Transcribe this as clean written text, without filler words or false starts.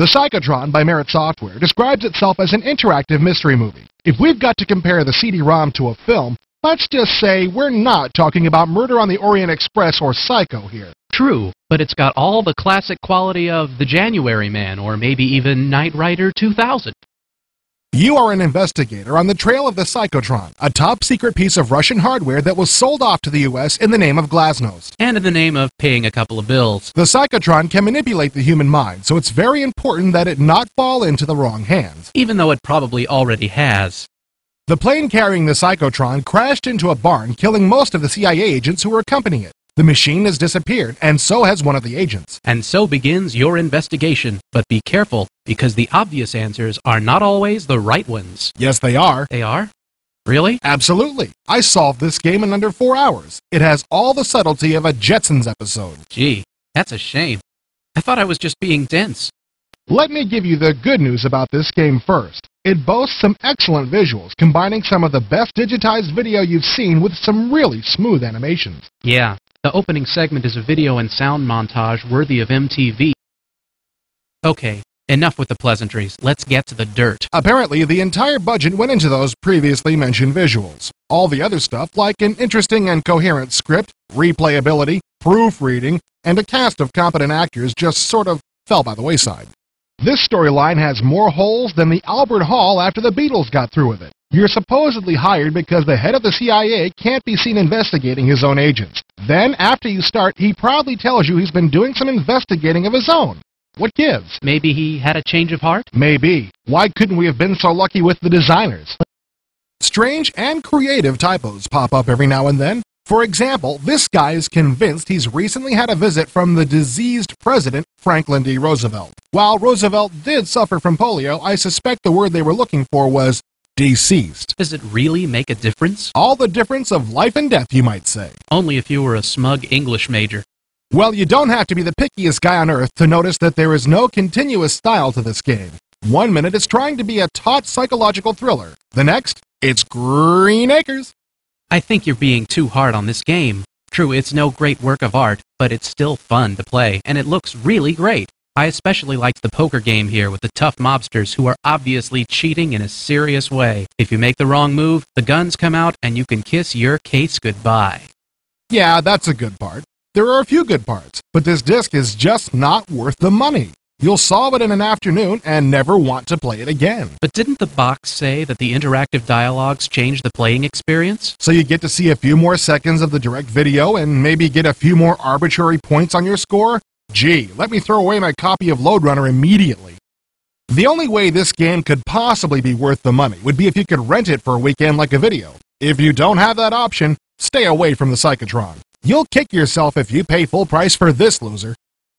The Psychotron by Merit Software describes itself as an interactive mystery movie. If we've got to compare the CD-ROM to a film, let's just say we're not talking about Murder on the Orient Express or Psycho here. True, but it's got all the classic quality of The January Man or maybe even Knight Rider 2000. You are an investigator on the trail of the Psychotron, a top-secret piece of Russian hardware that was sold off to the U.S. in the name of Glasnost. And in the name of paying a couple of bills. The Psychotron can manipulate the human mind, so it's very important that it not fall into the wrong hands. Even though it probably already has. The plane carrying the Psychotron crashed into a barn, killing most of the CIA agents who were accompanying it. The machine has disappeared, and so has one of the agents. And so begins your investigation. But be careful, because the obvious answers are not always the right ones. Yes, they are. They are? Really? Absolutely. I solved this game in under 4 hours. It has all the subtlety of a Jetsons episode. Gee, that's a shame. I thought I was just being dense. Let me give you the good news about this game first. It boasts some excellent visuals, combining some of the best digitized video you've seen with some really smooth animations. Yeah, the opening segment is a video and sound montage worthy of MTV. Okay, enough with the pleasantries. Let's get to the dirt. Apparently, the entire budget went into those previously mentioned visuals. All the other stuff, like an interesting and coherent script, replayability, proofreading, and a cast of competent actors, just sort of fell by the wayside. This storyline has more holes than the Albert Hall after the Beatles got through with it. You're supposedly hired because the head of the CIA can't be seen investigating his own agents. Then, after you start, he proudly tells you he's been doing some investigating of his own. What gives? Maybe he had a change of heart? Maybe. Why couldn't we have been so lucky with the designers? Strange and creative typos pop up every now and then. For example, this guy is convinced he's recently had a visit from the diseased president, Franklin D. Roosevelt. While Roosevelt did suffer from polio, I suspect the word they were looking for was deceased. Does it really make a difference? All the difference of life and death, you might say. Only if you were a smug English major. Well, you don't have to be the pickiest guy on earth to notice that there is no continuous style to this game. 1 minute it's trying to be a taut psychological thriller. The next, it's Green Acres. I think you're being too hard on this game. True, it's no great work of art, but it's still fun to play, and it looks really great. I especially liked the poker game here with the tough mobsters who are obviously cheating in a serious way. If you make the wrong move, the guns come out and you can kiss your case goodbye. Yeah, that's a good part. There are a few good parts, but this disc is just not worth the money. You'll solve it in an afternoon and never want to play it again. But didn't the box say that the interactive dialogues change the playing experience? So you get to see a few more seconds of the direct video and maybe get a few more arbitrary points on your score? Gee, let me throw away my copy of Loadrunner immediately. The only way this game could possibly be worth the money would be if you could rent it for a weekend like a video. If you don't have that option, stay away from the Psychotron. You'll kick yourself if you pay full price for this loser.